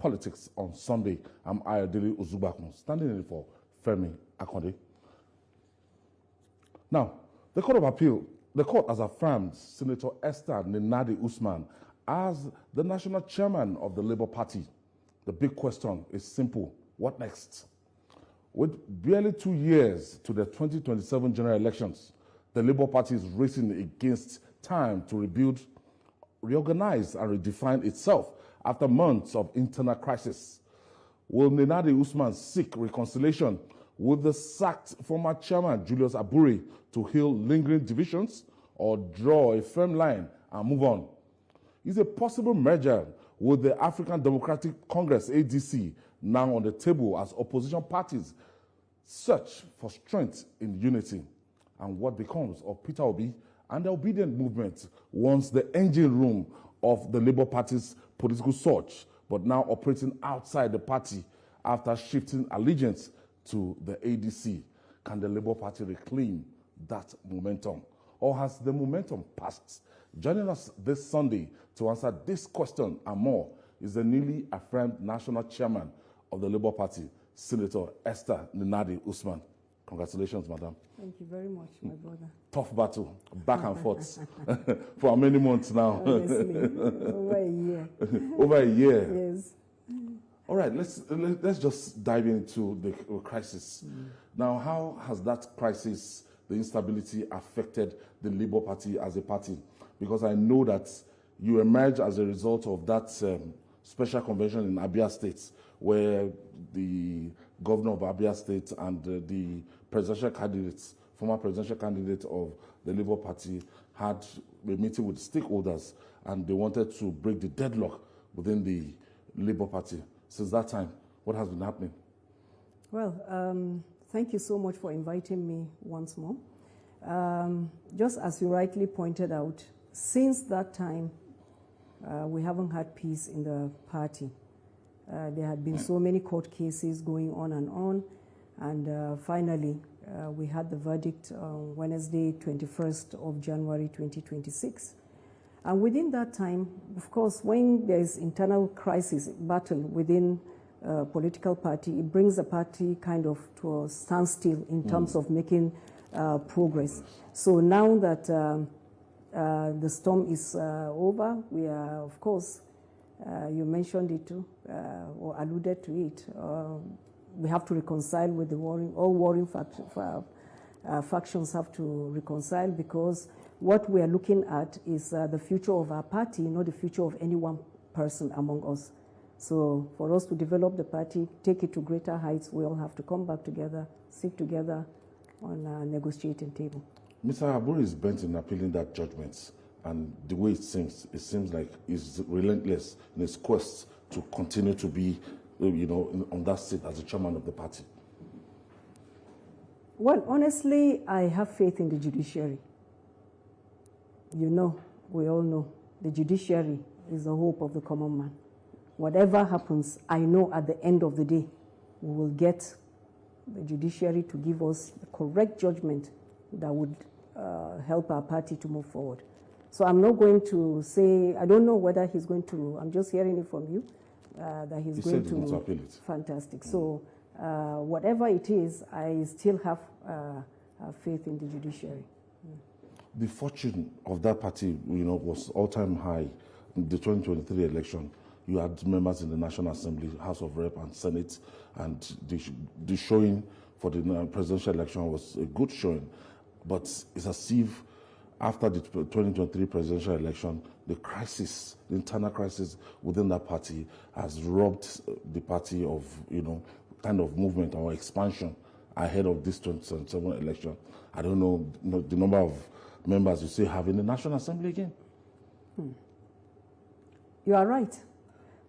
Politics on Sunday. I'm Ayodele Uzubakun, standing in for Femi Akonde. Now, the Court of Appeal, the court has affirmed Senator Esther Nnenadi Usman as the national chairman of the Labour Party. The big question is simple: what next? With barely 2 years to the 2027 general elections, the Labour Party is racing against time to rebuild, reorganize, and redefine itself after months of internal crisis. Will Nnenadi Usman seek reconciliation with the sacked former chairman Julius Abure to heal lingering divisions, or draw a firm line and move on? Is a possible merger with the African Democratic Congress, ADC, now on the table as opposition parties search for strength in unity? And what becomes of Peter Obi and the obedient movement once the engine room of the Labour Party's political search, but now operating outside the party after shifting allegiance to the ADC? Can the Labour Party reclaim that momentum, or has the momentum passed? Joining us this Sunday to answer this question and more is the newly affirmed national chairman of the Labour Party, Senator Esther Nnenadi Usman. Congratulations, madam. Thank you very much, my brother. Tough battle, back and forth, for many months now. Honestly, over a year. Over a year? Yes. All right, let's just dive into the crisis. Now, how has that crisis, the instability, affected the Labour Party as a party? Because I know that you emerged as a result of that special convention in Abia State, where the governor of Abia State and the presidential candidates, former presidential candidate of the Labour Party, had a meeting with stakeholders, and they wanted to break the deadlock within the Labour Party. Since that time, what has been happening? Well, thank you so much for inviting me once more. Just as you rightly pointed out, since that time, we haven't had peace in the party. There had been so many court cases going on, and finally, we had the verdict on Wednesday, 21st of January 2026. And within that time, of course, when there is internal crisis, battle within a political party, it brings the party kind of to a standstill in terms of making progress. So now that the storm is over, we are, of course, you mentioned it too, or alluded to it, we have to reconcile with the warring, all warring factions have to reconcile, because what we are looking at is the future of our party, not the future of any one person among us. So for us to develop the party, take it to greater heights, we all have to come back together, sit together on a negotiating table. Mr. Abure is bent in appealing that judgment, and the way it seems like he's relentless in his quest to continue to be, on that seat as the chairman of the party. Well, honestly, I have faith in the judiciary. You know, we all know, the judiciary is the hope of the common man. Whatever happens, I know at the end of the day, we will get the judiciary to give us the correct judgment that would help our party to move forward. So I'm not going to say, I don't know whether he's going to, I'm just hearing it from you, that he's going to appeal it. Fantastic. So whatever it is, I still have faith in the judiciary. The fortune of that party, was all-time high in the 2023 election. You had members in the National Assembly, House of Rep, and Senate, and the showing for the presidential election was a good showing. But it's as if after the 2023 presidential election, the crisis, the internal crisis within that party has robbed the party of, kind of movement or expansion ahead of this 2027 election. I don't know, the number of members you still have in the National Assembly again. You are right.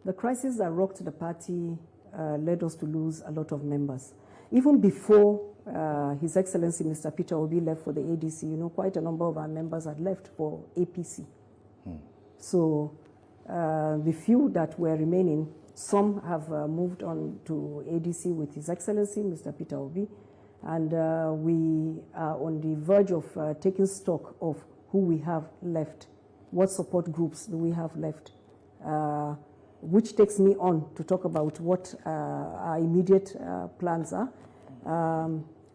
The crisis that rocked the party led us to lose a lot of members. Even before His Excellency Mr. Peter Obi left for the ADC, quite a number of our members had left for APC. So the few that were remaining, some have moved on to ADC with His Excellency Mr. Peter Obi, and we are on the verge of taking stock of who we have left, what support groups do we have left. which takes me on to talk about what our immediate plans are.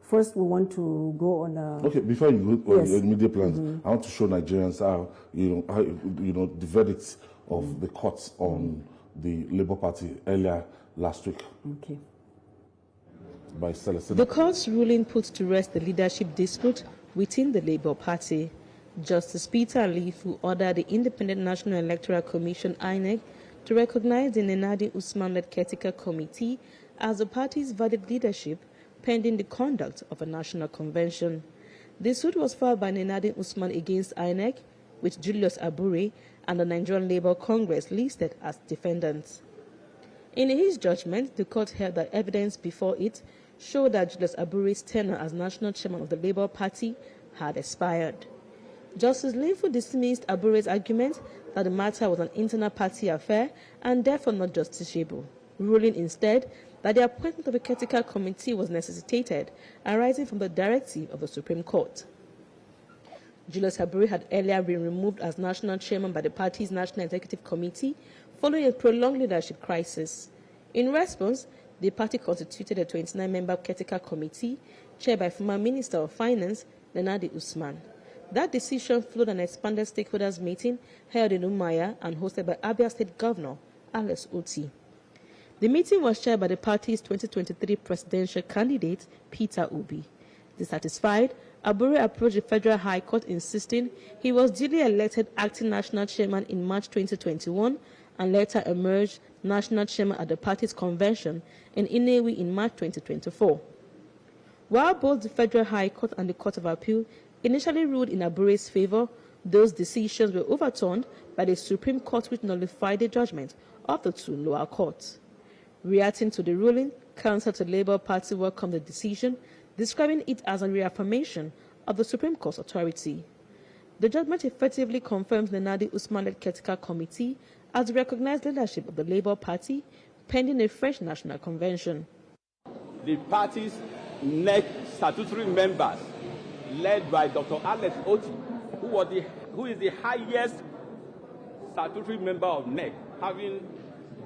First, we want to go on. Okay, before you go on yes. your immediate plans, I want to show Nigerians how the verdicts of the courts on the Labour Party earlier last week. Okay. By Celestina. The court's ruling puts to rest the leadership dispute within the Labour Party. Justice Peter Alifu ordered the Independent National Electoral Commission (INEC) to recognize the Nnenadi Usman-led caretaker committee as the party's valid leadership pending the conduct of a national convention. The suit was filed by Nnenadi Usman against INEC, with Julius Abure and the Nigerian Labour Congress listed as defendants. In his judgment, the court held that evidence before it showed that Julius Abure's tenure as national chairman of the Labour Party had expired. Justice Linfu dismissed Abure's argument that the matter was an internal party affair and therefore not justiciable, ruling instead that the appointment of a caretaker committee was necessitated, arising from the directive of the Supreme Court. Julius Abure had earlier been removed as national chairman by the party's National Executive Committee following a prolonged leadership crisis. In response, the party constituted a 29-member caretaker committee chaired by former Minister of Finance, Nnenadi Usman. That decision followed an expanded stakeholders meeting held in Umuahia and hosted by Abia State Governor Alix Otti. The meeting was chaired by the party's 2023 presidential candidate, Peter Obi. Dissatisfied, Abure approached the Federal High Court insisting he was duly elected acting national chairman in March 2021 and later emerged national chairman at the party's convention in Nnewi in March 2024. While both the Federal High Court and the Court of Appeal initially ruled in Abure's favor, those decisions were overturned by the Supreme Court, which nullified the judgment of the two lower courts. Reacting to the ruling, Counsel to the Labour Party welcomed the decision, describing it as a reaffirmation of the Supreme Court's authority. The judgment effectively confirms the Nnenadi Usman-led caretaker committee as the recognized leadership of the Labour Party, pending a fresh national convention. The party's NEC statutory members, led by Dr. Alix Otti, who is the highest statutory member of NEC, having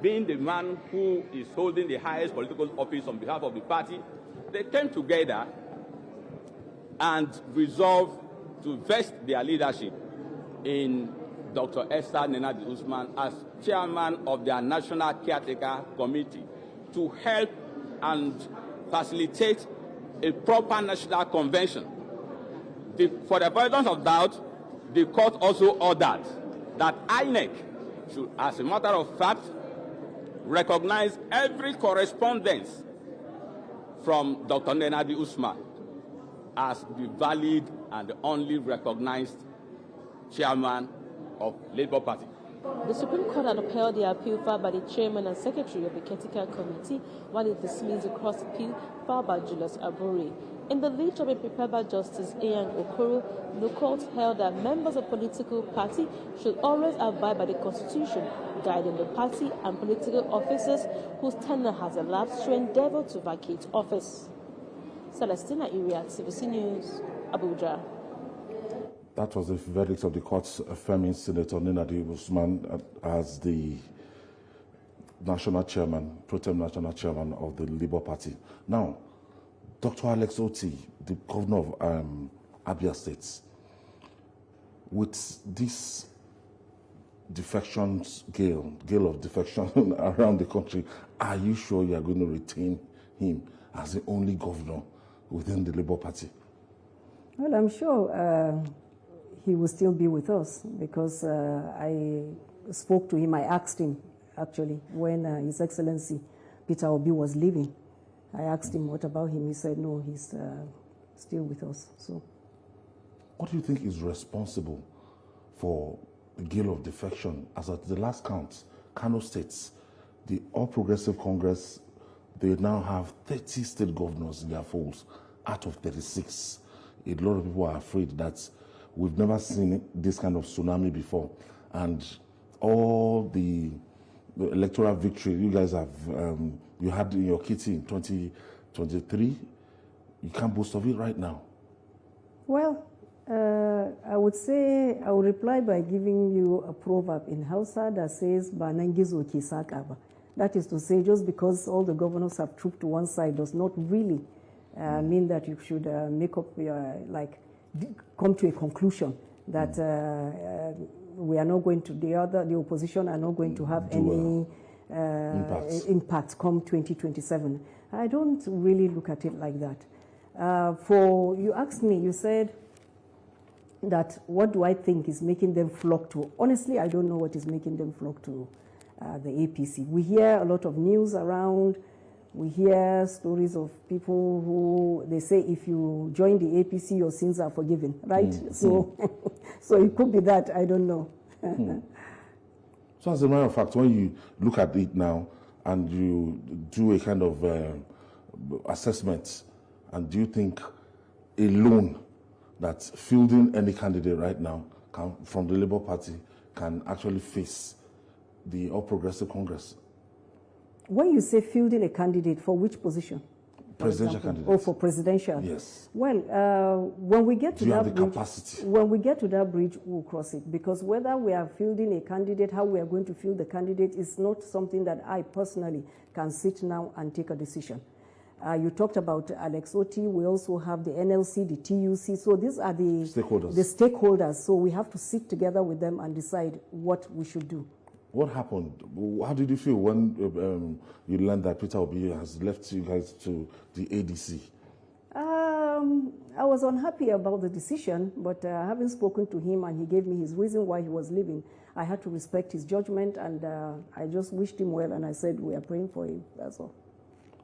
been the man who is holding the highest political office on behalf of the party, they came together and resolved to vest their leadership in Dr. Nnenadi Usman as chairman of their National Caretaker Committee to help and facilitate a proper national convention. For the avoidance of doubt, the court also ordered that INEC should, as a matter of fact, recognize every correspondence from Dr. Nnenadi Usman as the valid and the only recognized chairman of Labour Party. The Supreme Court had upheld the appeal filed by the chairman and secretary of the caretaker committee, while it dismissed the cross appeal filed by Julius Abure. In the lead judgment prepared by Justice Ian Okoro, the court held that members of political party should always abide by the Constitution, guiding the party and political officers whose tenure has elapsed to endeavor to vacate office. Celestina Iria, CBC News, Abuja. That was the verdict of the court affirming Senator Nnenadi Usman as the national chairman, pro-tem national chairman of the Labour Party. Now, Dr. Alix Otti, the governor of Abia State, with this defections, gale of defection around the country, are you sure you are going to retain him as the only governor within the Labour Party? Well, I'm sure he will still be with us because I spoke to him. I asked him, actually, when His Excellency Peter Obi was leaving. I asked him, what about him? He said, no, he's still with us. So, what do you think is responsible for the gale of defection? As at the last count, Kano states, the All Progressive Congress, they now have 30 state governors in their folds out of 36. A lot of people are afraid that we've never seen this kind of tsunami before. And all the electoral victory you guys have, you had in your kitty in 2023, you can't boast of it right now. Well, I would say, I would reply by giving you a proverb in Hausa that says, "Banangizo ki sakaba." That is to say, just because all the governors have trooped to one side does not really mean that you should make up your, come to a conclusion that we are not going to, the opposition are not going to have any impact come 2027. I don't really look at it like that. You asked me, you said that what do I think is making them flock to? Honestly, I don't know what is making them flock to the APC. We hear a lot of news around. We hear stories of people who, they say if you join the APC, your sins are forgiven, right? So it could be that, I don't know. So as a matter of fact, when you look at it now and you do a kind of assessment, and do you think alone that fielding any candidate right now from the Labour Party can actually face the All Progressive Congress? When you say fielding a candidate, for which position? Presidential candidate. Oh, for presidential? Yes. Well, when we get to that bridge, capacity? When we get to that bridge, we'll cross it. Because whether we are fielding a candidate, how we are going to field the candidate is not something that I personally can sit now and take a decision. You talked about Alix Otti. We also have the NLC, the TUC. So these are the stakeholders. So we have to sit together with them and decide what we should do. What happened? How did you feel when you learned that Peter Obi has left you guys to the ADC? I was unhappy about the decision, but having spoken to him and he gave me his reason why he was leaving, I had to respect his judgment, and I just wished him well, and I said we are praying for him. That's all.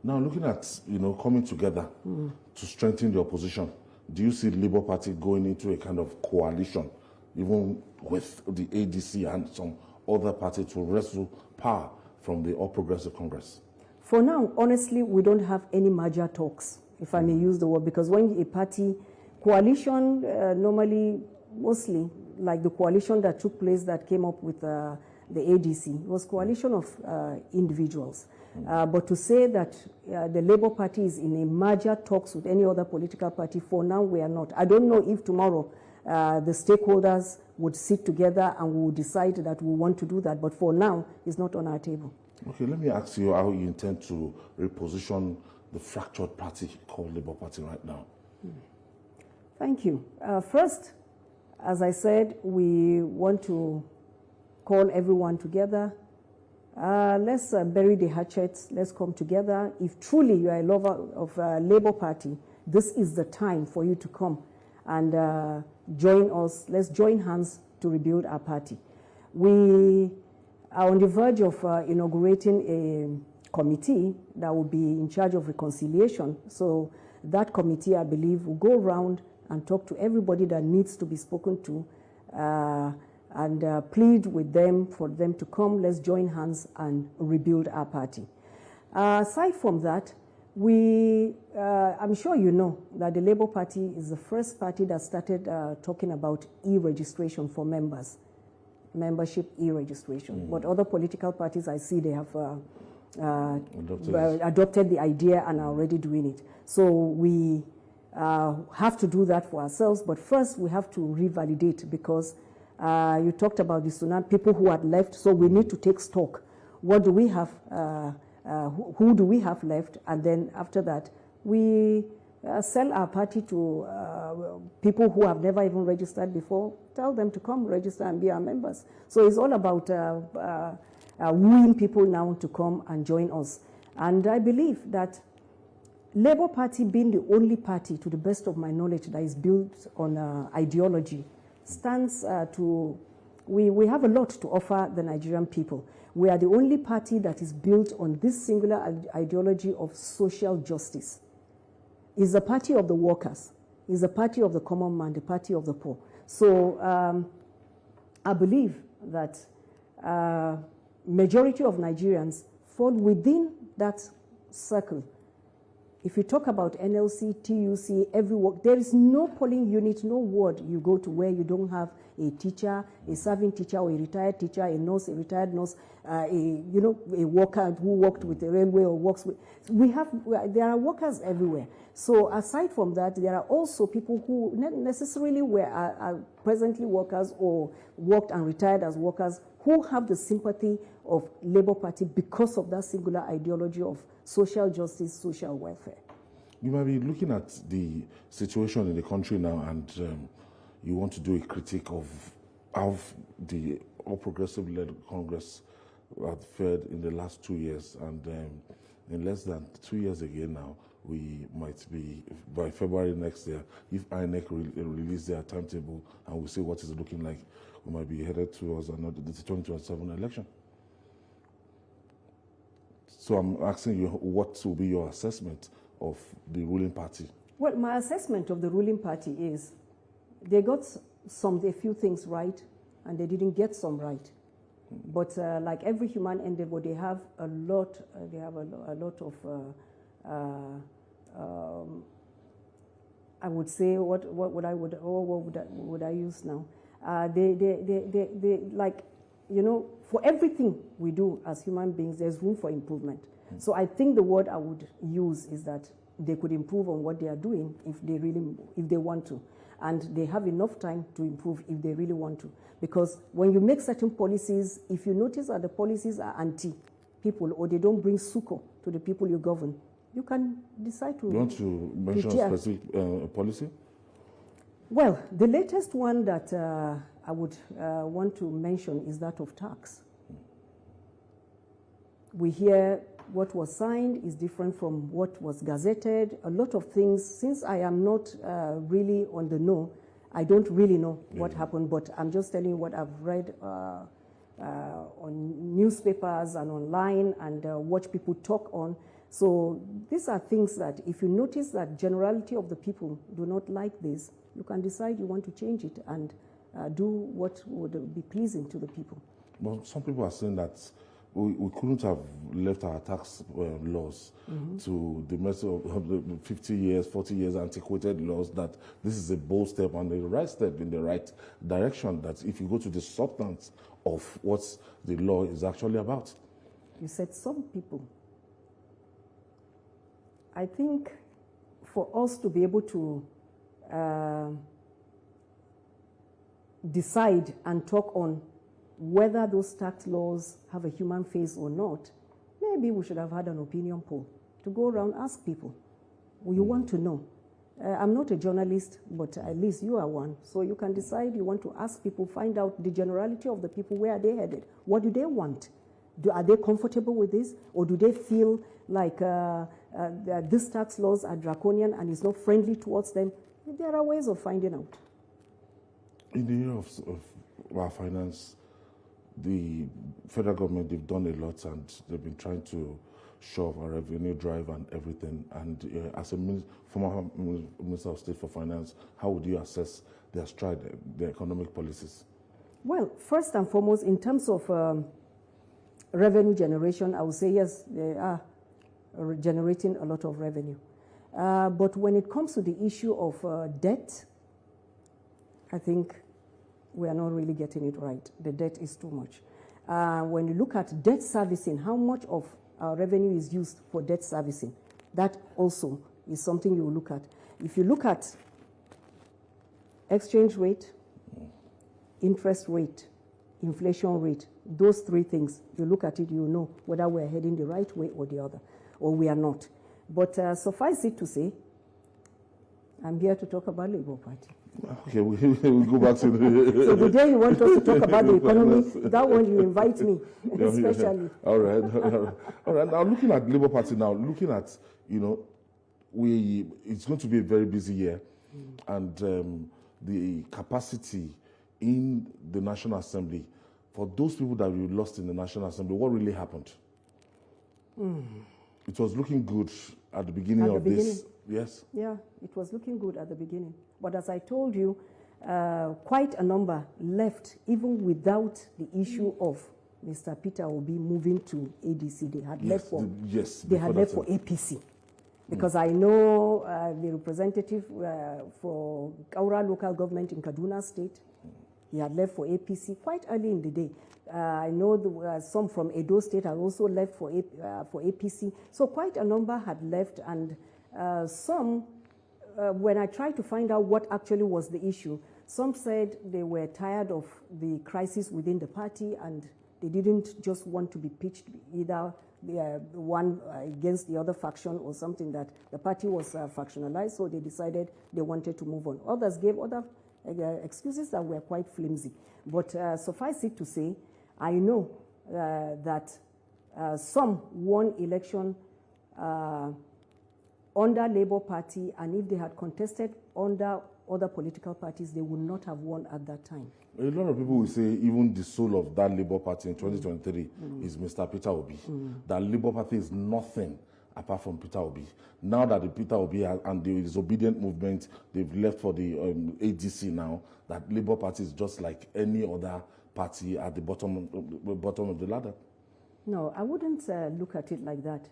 Now, looking at coming together to strengthen the opposition, do you see the Labour Party going into a kind of coalition, even with the ADC and some other party, to wrestle power from the All Progressive Congress? For now, honestly, we don't have any major talks, if I may use the word, because when a party coalition, normally, mostly, like the coalition that took place that came up with the ADC, was coalition of individuals. But to say that the Labour Party is in a major talks with any other political party, for now we are not. I don't know if tomorrow the stakeholders would sit together and we would decide that we want to do that, but for now it's not on our table. Okay, let me ask you how you intend to reposition the fractured party called Labour Party right now. Thank you. First, as I said, we want to call everyone together. Let's bury the hatchets. Let's come together. If truly you are a lover of Labour Party, this is the time for you to come and join us. Let's join hands to rebuild our party. We are on the verge of inaugurating a committee that will be in charge of reconciliation. So that committee, I believe, will go around and talk to everybody that needs to be spoken to, and plead with them for them to come. Let's join hands and rebuild our party. Aside from that, I'm sure you know that the Labour Party is the first party that started talking about e-registration for members, membership e-registration. But other political parties, I see they have adopted the idea and are already doing it. So we have to do that for ourselves, but first we have to revalidate, because you talked about the tsunami, people who had left, so we need to take stock. What do we have, who do we have left? And then after that, we sell our party to people who have never even registered before, tell them to come register and be our members. So it's all about wooing people now to come and join us. And I believe that Labour Party, being the only party, to the best of my knowledge, that is built on ideology, stands we have a lot to offer the Nigerian people. We are the only party that is built on this singular ideology of social justice. It's the party of the workers. It's the party of the common man, the party of the poor. So I believe that majority of Nigerians fall within that circle. If you talk about NLC, TUC, there is no polling unit, no ward you go to where you don't have a teacher, a serving teacher, or a retired teacher, a nurse, a retired nurse, a worker who worked with the railway or works with. There are workers everywhere. So aside from that, there are also people who not necessarily are presently workers or worked and retired as workers who have the sympathy of Labour Party because of that singular ideology of social justice, social welfare. You might be looking at the situation in the country now, and you want to do a critique of how the All Progressive-led Congress had fared in the last 2 years, and in less than 2 years again now, we might be, by February next year, if INEC release their timetable and we see what is looking like, we might be headed towards the 2027 election. So I'm asking you, what will be your assessment of the ruling party? Well, my assessment of the ruling party is they got a few things right and they didn't get some right. But like every human endeavor, they have a lot of I would say, what would I use now? They like, for everything we do as human beings, there's room for improvement. So I think the word I would use is that they could improve on what they are doing if they want to. And they have enough time to improve if they really want to. Because when you make certain policies, if you notice that the policies are anti-people or they don't bring succor to the people you govern, you can decide to... You want to mention a specific policy? Well, the latest one that I would want to mention is that of tax. We hear what was signed is different from what was gazetted. A lot of things, since I am not really on the know, I don't really know what happened, but I'm just telling you what I've read on newspapers and online and what people talk on. So these are things that if you notice that generality of the people do not like this, you can decide you want to change it and do what would be pleasing to the people. Well, some people are saying that we couldn't have left our tax laws to the mercy of the 50 years, 40 years antiquated laws, that this is a bold step and the right step in the right direction, that if you go to the substance of what the law is actually about. You said some people. I think for us to be able to decide and talk on whether those tax laws have a human face or not, maybe we should have had an opinion poll to go around ask people. You want to know. I'm not a journalist, but at least you are one. So you can decide you want to ask people, find out the generality of the people, where are they headed? What do they want? Are they comfortable with this? Or do they feel like these tax laws are draconian and it's not friendly towards them? There are ways of finding out. In the area of our finance, the federal government, they've done a lot and they've been trying to shove our revenue drive and everything. And as a former Minister of State for Finance, how would you assess their stride, their economic policies? Well, first and foremost, in terms of revenue generation, I would say yes, they are generating a lot of revenue. But when it comes to the issue of debt, I think we are not really getting it right. The debt is too much. When you look at debt servicing, how much of our revenue is used for debt servicing, that also is something you will look at. If you look at exchange rate, interest rate, inflation rate, those three things, you look at it, you know whether we're heading the right way or the other, or we are not. But suffice it to say, I'm here to talk about Labour Party. Okay, we'll go back to the... So the day you want us to talk about the economy, that one you invite me, especially. All right. All right. Now, looking at Labour Party now, looking at, it's going to be a very busy year. And the capacity in the National Assembly, for those people that we lost in the National Assembly, what really happened? It was looking good at the beginning of this. Yes? Yeah, it was looking good at the beginning. But as I told you, quite a number left, even without the issue of Mr. Peter Obi moving to ADC. They had left for APC. Because I know the representative for Kaura local government in Kaduna State, He had left for APC quite early in the day. I know some from Edo State had also left for APC. So quite a number had left, and some, when I tried to find out what actually was the issue, some said they were tired of the crisis within the party and they didn't just want to be pitched either one against the other faction or something, that the party was factionalized, so they decided they wanted to move on. Others gave other excuses that were quite flimsy. But suffice it to say, I know that some won election under Labour Party, and if they had contested under other political parties, they would not have won at that time. A lot of people will say even the soul of that Labour Party in 2023 is Mr. Peter Obi. That Labour Party is nothing apart from Peter Obi. Now that the Peter Obi and the disobedient movement, they've left for the ADC now, that Labour Party is just like any other party at the bottom of the ladder. No, I wouldn't look at it like that.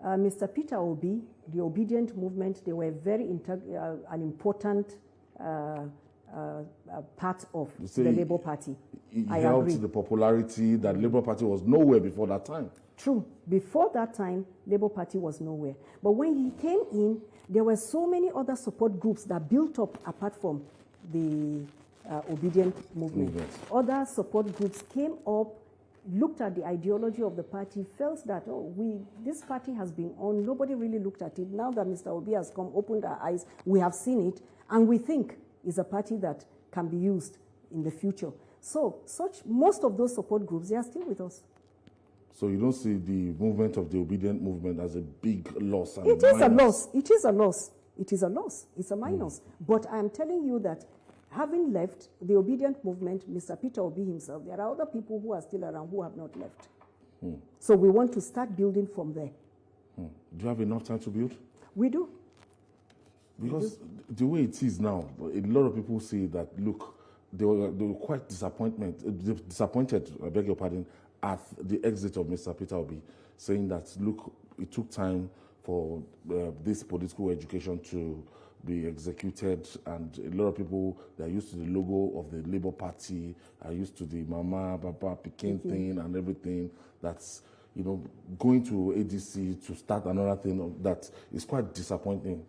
Mr. Peter Obi, the obedient movement, they were very an important part of the Labour Party. He helped the popularity that Labour Party was nowhere before that time. True. Before that time, Labour Party was nowhere. But when he came in, there were so many other support groups that built up apart from the obedient movement. Other support groups came up, looked at the ideology of the party, felt that, this party has been on, nobody really looked at it. Now that Mr. Obi has come, opened our eyes, we have seen it, and we think it's a party that can be used in the future. So most of those support groups, they are still with us. So you don't see the movement of the obedient movement as a big loss? It is a loss. It is a loss. It is a loss. It's a minus. But I am telling you that having left the obedient movement, Mr. Peter Obi himself, there are other people who are still around who have not left. So we want to start building from there. Do you have enough time to build? We do. Because the way it is now, a lot of people say that, look, they were quite disappointed, I beg your pardon, at the exit of Mr. Peter Obi, saying that, look, it took time for this political education to be executed, and a lot of people that are used to the logo of the Labour Party, are used to the Mama, Papa, Peking thing and everything, that's, going to ADC to start another thing, that is quite disappointing.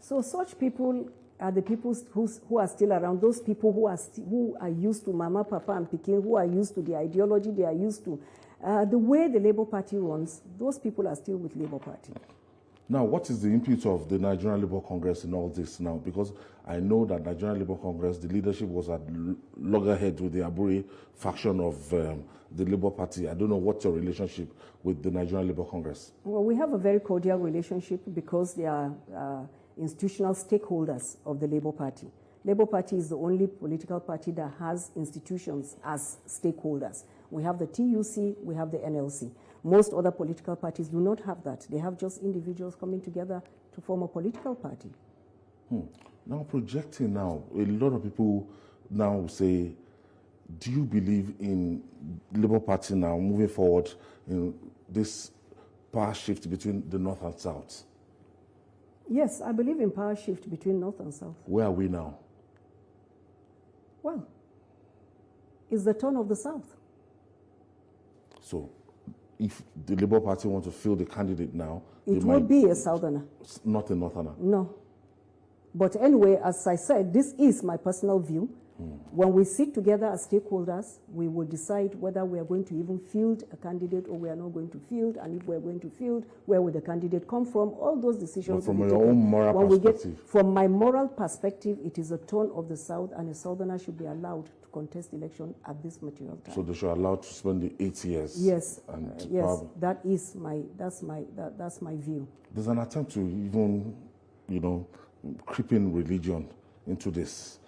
So such people are the people who are still around, those people who are used to Mama, Papa, and Peking, who are used to the ideology, they are used to the way the Labour Party runs. Those people are still with Labour Party. Now, what is the input of the Nigerian Labour Congress in all this now? Because I know that Nigerian Labour Congress, the leadership was at loggerheads with the Aburi faction of the Labour Party. I don't know what's your relationship with the Nigerian Labour Congress. Well, we have a very cordial relationship because they are institutional stakeholders of the Labour Party. Labour Party is the only political party that has institutions as stakeholders. We have the TUC, we have the NLC. Most other political parties do not have that. They have just individuals coming together to form a political party. Now, projecting now, a lot of people now say, do you believe in Labour Party now moving forward in this power shift between the North and South? Yes, I believe in power shift between North and South. Where are we now? Well, it's the turn of the South. So, if the Labour Party want to field the candidate now, it would be a Southerner. Not a Northerner. No. But anyway, as I said, this is my personal view. When we sit together as stakeholders, we will decide whether we are going to even field a candidate or we are not going to field, and if we are going to field, where will the candidate come from? All those decisions. But from your own moral perspective? From my moral perspective, it is a turn of the South, and a Southerner should be allowed to contest election at this material time. So they should allow to spend the 8 years. Yes, yes, that's my view. There's an attempt to even, creep in religion into this.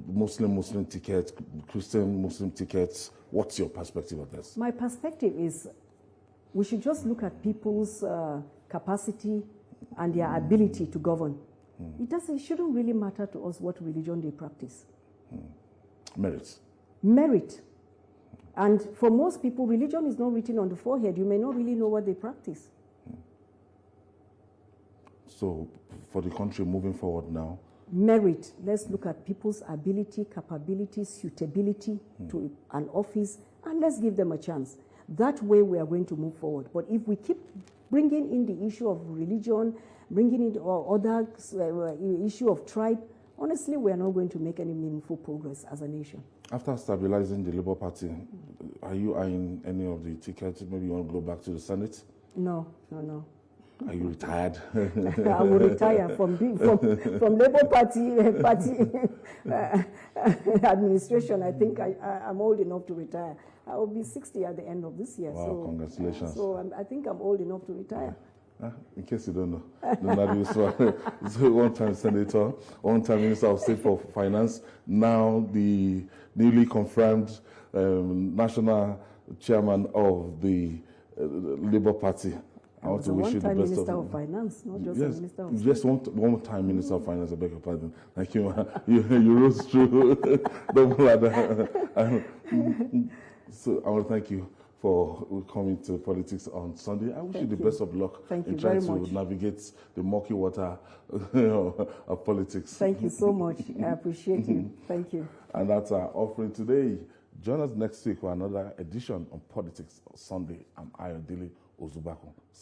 Muslim tickets, Christian Muslim tickets. What's your perspective of this? My perspective is we should just look at people's capacity and their ability to govern. It shouldn't really matter to us what religion they practice. Merit. Merit. And for most people, religion is not written on the forehead. You may not really know what they practice. So for the country moving forward now, merit. Let's look at people's ability, capability, suitability to an office, and let's give them a chance. That way we are going to move forward. But if we keep bringing in the issue of religion, bringing in other issue of tribe, honestly, we are not going to make any meaningful progress as a nation. After stabilizing the Labour Party, are you eyeing any of the tickets? Maybe you want to go back to the Senate? No. Are you retired? I will retire from Labour Party administration. I think I'm old enough to retire. I will be 60 at the end of this year. Wow, so, congratulations. So I think I'm old enough to retire. In case you don't know, Nnenadi Usman is a one-time senator, one-time Minister of State for Finance, now the newly confirmed national chairman of the Labour Party. I want to wish you the best Minister of Finance, not just a Minister of State. Just one-time Minister of Finance, I beg your pardon. Thank you. You rose through double ladder. So I want to thank you for coming to politics on Sunday. I wish you the best of luck in trying to navigate the murky water of politics. Thank you so much. I appreciate you. Thank you. And that's our offering today. Join us next week for another edition on Politics on Sunday. I'm Ayodele Ozubako.